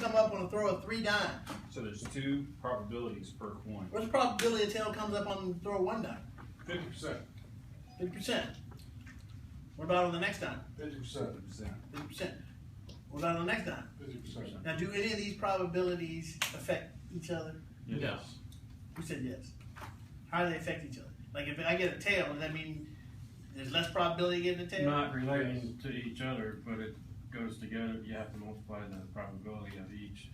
come up on a throw of 3 dimes? So there's 2 probabilities per coin. What's the probability a tail comes up on the throw of 1 dime? 50%. 50%. What about on the next dime? 50%. 50%. What about on the next dime? 50%. Now, do any of these probabilities affect each other? Yes. Who said yes? How do they affect each other? Like if I get a tail, does that mean there's less probability of getting a tail? Not relating to each other, but it goes together. You have to multiply the probability of each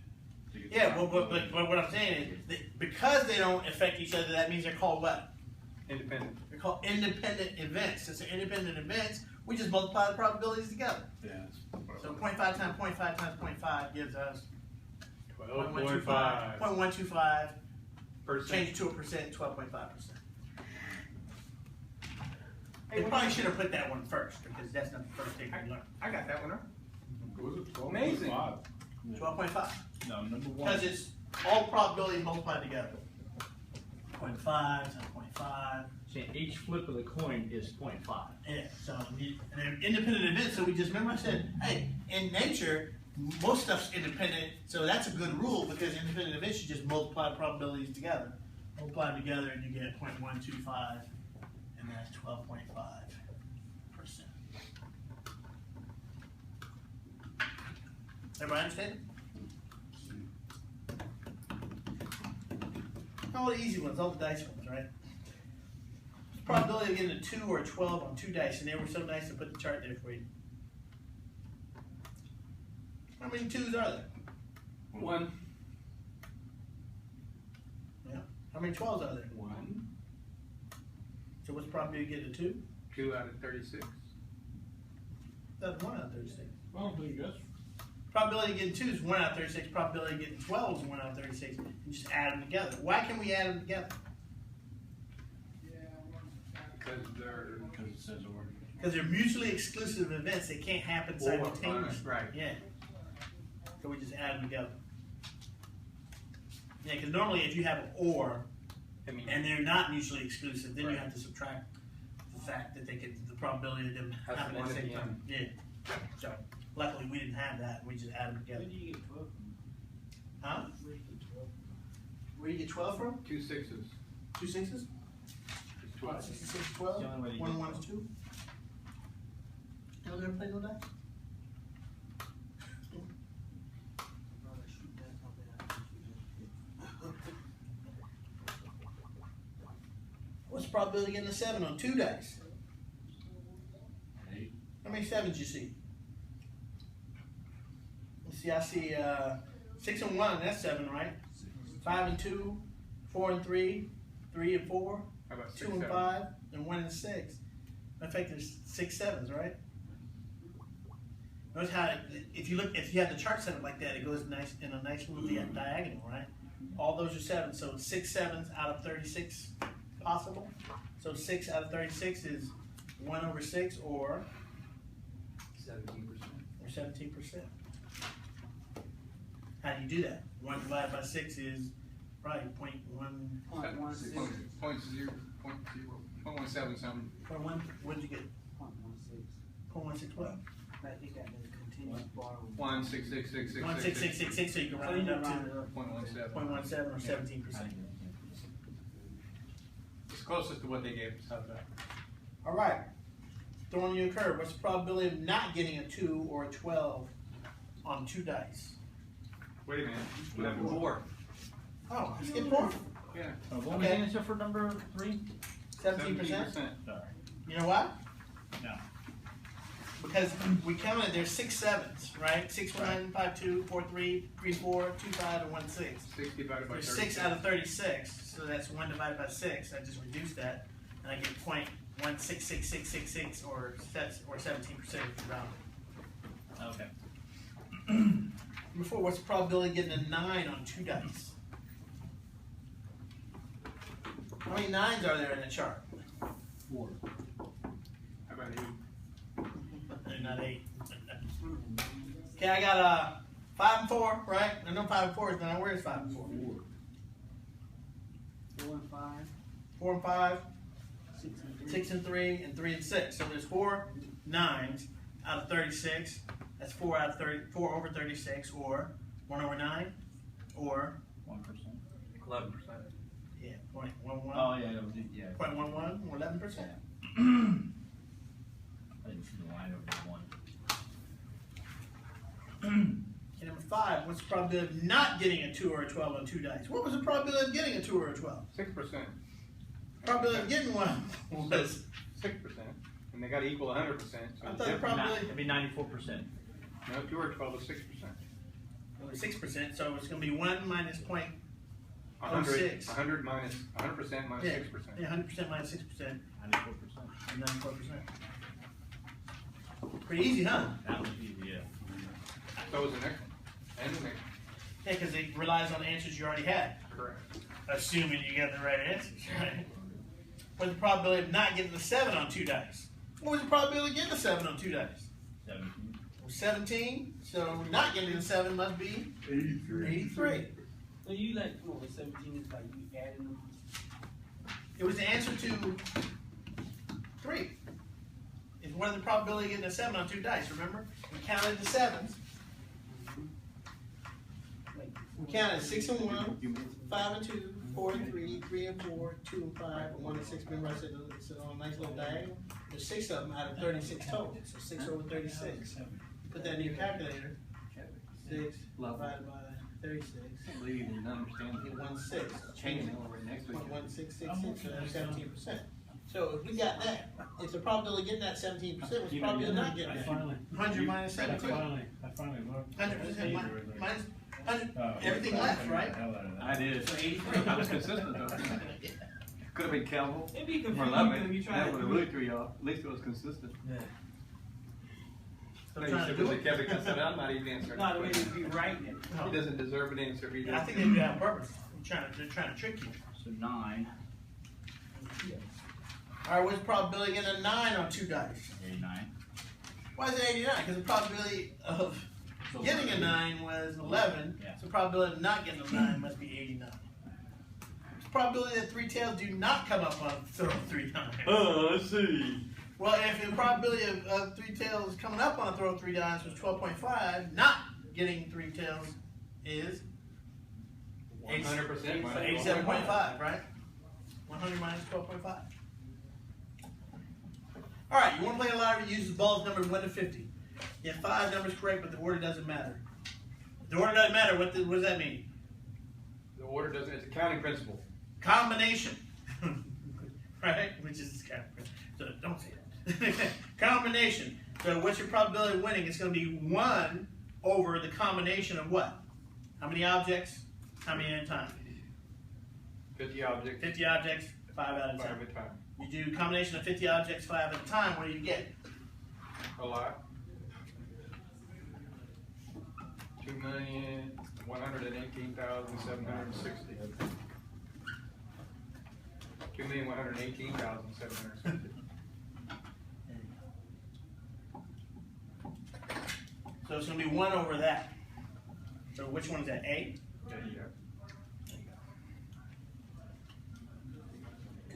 to get the Yeah, but probability. what I'm saying is, that because they don't affect each other, that means they're called what? Independent. They're called independent events. Since they're independent events, we just multiply the probabilities together. Yeah. So 0.5 times 0.5 times 0.5 gives us 12.5. 0.125. Percent. Change it to a percent, 12.5%. They probably should have put that one first because that's not the first thing we learned. I got that one, huh? Was it 12? Amazing. 12.5. No, number 1. Because it's all probabilities multiplied together. 0.5 times 0.5. See, each flip of the coin is 0.5. Yeah, so and they're independent events. So we just remember I said, hey, in nature, most stuff's independent. So that's a good rule because independent events you just multiply probabilities together. Multiply them together and you get 0.125, and that's 12.5%. Everybody understand? All the easy ones, all the dice ones, right? Probability of getting a 2 or a 12 on 2 dice, and they were so nice to put the chart there for you. How many 2s are there? 1. Yeah. How many 12s are there? 1. So what's the probability of getting a 2? 2 out of 36. That's 1 out of 36. I don't think that's. Probability of getting 2 is 1 out of 36. Probability of getting 12 is 1 out of 36. You just add them together. Why can we add them together? Because Because it says or. Because they're mutually exclusive events. They can't happen simultaneously. Right. Yeah. So we just add them together. Yeah, because normally if you have an or, I mean, and they're not mutually exclusive, then you Right. have to subtract the fact that they could, the probability of them Has happening at one the at same the time. Yeah. So luckily we didn't have that. We just added them together. Where do you get 12 from? Huh? Where do you get 12? Where do you get 12 from? 2 6s. 2 6s? It's 12. 66, 12. The only way to 1 get and 1 is 2. Y'all never played no dice? What's the probability of getting a 7 on 2 dice? 8. How many 7s you see? Let's see, I see 6 and 1, that's 7, right? 5 and 2, 4 and 3, 3 and 4, How about 2 6 and 7? 5, and 1 and 6. In fact, there's 6 7s, right? Notice how, if you have the chart set up like that, it goes nice in a nice little diagonal, right? All those are 7s, so 6 7s out of 36 possible. So 6 out of 36 is 1 over 6 or 17%. How do you do that? 1 divided by 6 is probably 0.1. 0.17 something. 0.1, what did you get? 0.16. 0.16 what? I think that means continuous borrowing. 1.66666. 16666, so you can So round you it can up round to it up. 0.17. 0.17 or 17%. It's closest to what they gave us. How's that? All right. Throwing you a curve. What's the probability of not getting a 2 or a 12 on 2 dice? Wait a minute. We have 4. Oh, let's get 4. Yeah. What was the Okay. answer for number 3? 17%? Sorry. You know why? No. Because we counted, there's 6 7s, right? 6 1, 5 2, 4 3, 3 4, 2 5, and 1 6. 6 divided by There's 36. 6 out of 36, so that's 1 divided by 6. I just reduced that, and I get 0.166666 or 17% if you round it. Okay. Before, what's the probability of getting a 9 on 2 dice? How many 9s are there in the chart? 4. How about 8? They're not 8. Okay, I got 5 and 4, right? I know 5 and 4 is not. Where's 5 and 4? 4 and 5. 4 and 5, 6 and 3. 6 and 3, and 3 and 6. So there's 4 9s out of 36. That's 4 out of 4 over 36, or 1 over 9. 5, what's the probability of not getting a 2 or a 12 on 2 dice? What was the probability of getting a 2 or a 12? 6%. Probability of getting one was, 6%. And they gotta equal 100%. So I the thought the diff- probability, It'd be 94%. No, 2 or 12 is 6%. 6%, so it's gonna be 1 minus point, 100, 06. 100 minus, 100% minus yeah, 6%. yeah, 100% minus 6%, 94%. and 94%. Pretty easy, huh? That was easy, yeah. So was the next one. And the next one. Yeah, because it relies on answers you already had, Correct. assuming you got the right answers, right? What's the probability of not getting the 7 on 2 dice? What was the probability of getting a 7 on 2 dice? 17. 17, so not getting the 7 must be 83. So you like, come on, 17 is like you adding them. It was the answer to 3. It's what is the probability of getting a 7 on 2 dice, remember? We counted the 7s. We counted 6 and 1, 5 and 2, 4 and 3, 3 and 4, 2 and 5, and 1 and 6. Remember I said it's on a nice little diagonal? There's 6 of them out of 36 total, so 6 over 36. Put that in your calculator. 6 divided by 36. I believe you didn't understand. Get 1 6. Changing it over next week. 0.1666, so that's 17%. So if we got that, if the probability of getting that 17% was probably not getting that. 100 minus 17. I finally looked. 100% minus 100, everything left, right? I did. So 83. I was consistent though. Could have been Calvin. Maybe you Or confused 11. when you try That to would have do really it. threw you off. At least it was consistent. I'm trying to do it. Kevin said, I'm not even answering. Not the the way question. to be writing it. He doesn't deserve an answer either. I think they do that on purpose. They're trying to trick you. So 9, All right, what's the probability of getting a 9 on 2 dice? 89. Why is it 89? Because the probability of getting a 9 was 11, Yeah. so the probability of not getting a 9 must be 89. The probability that 3 tails do not come up on throw 3 dimes. Let's see. Well, if the probability of 3 tails coming up on a throw 3 dimes was 12.5, not getting 3 tails is 100% minus 87.5, right? 100 minus 12.5. All right, you want to play a lottery, use the balls numbered 1 to 50. You have 5 numbers correct, but the order doesn't matter. The order doesn't matter. What does that mean? The order doesn't, it's a counting principle. Combination, right? Which is so don't say that. Combination. So what's your probability of winning? It's going to be 1 over the combination of what? How many objects? How many at a time? 50 objects, 50 objects, 5 at a 5 time. at a time. You do a combination of 50 objects, 5 at a time. What do you get? A lot. 2,118,760. 2,118,760. So it's going to be 1 over that. So which one is that? A?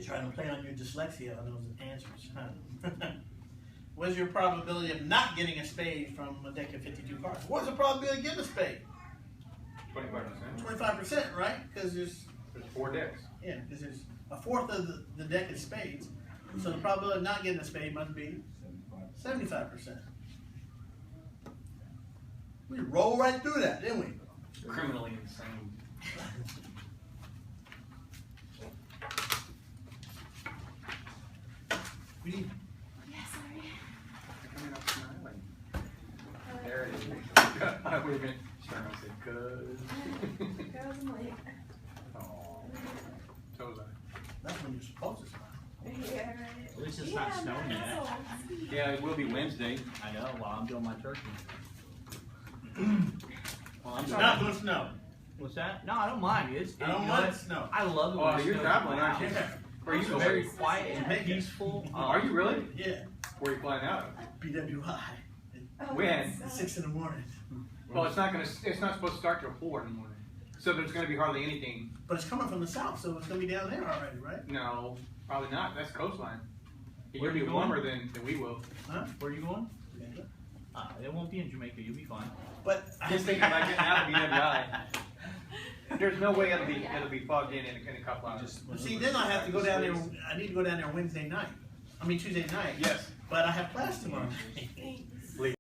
Trying to play on your dyslexia on those answers. What is your probability of not getting a spade from a deck of 52 cards? What's the probability of getting a spade? 25%. 25%, right? Because there's 4 decks. because there's a fourth of the deck is spades. So the probability of not getting a spade must be 75%. We rolled right through that, didn't we? Criminally insane. We need Coming up smiling. There it is. I would have been trying to say, good. Aw. Toes that's when you're supposed to smile. At least it's not snowing yet. Yeah, it will be Wednesday. I know, while I'm doing my turkey. Well, I'm It's sorry. not going to snow. What's that? No, I don't mind. It's I don't you know mind what? snow. I love it Oh, when it you're snows traveling, around. aren't you? Yeah. Where are you It's going? very quiet and Jamaica. peaceful. Are you really? Yeah. Where are you flying out of? BWI. When? At 6 in the morning. Well, it's not supposed to start till 4 in the morning. So there's gonna be hardly anything. But it's coming from the south, so it's going to be down there already, right? No, probably not. That's coastline. Where You'll you be going? warmer than we will. Where are you going? It won't be in Jamaica. You'll be fine. But Just thinking about getting out of BWI. There's no way it'll be fogged in a couple hours. see, then I have to go down there. I need to go down there Wednesday night. I mean Tuesday night. Yes. But I have class tomorrow night.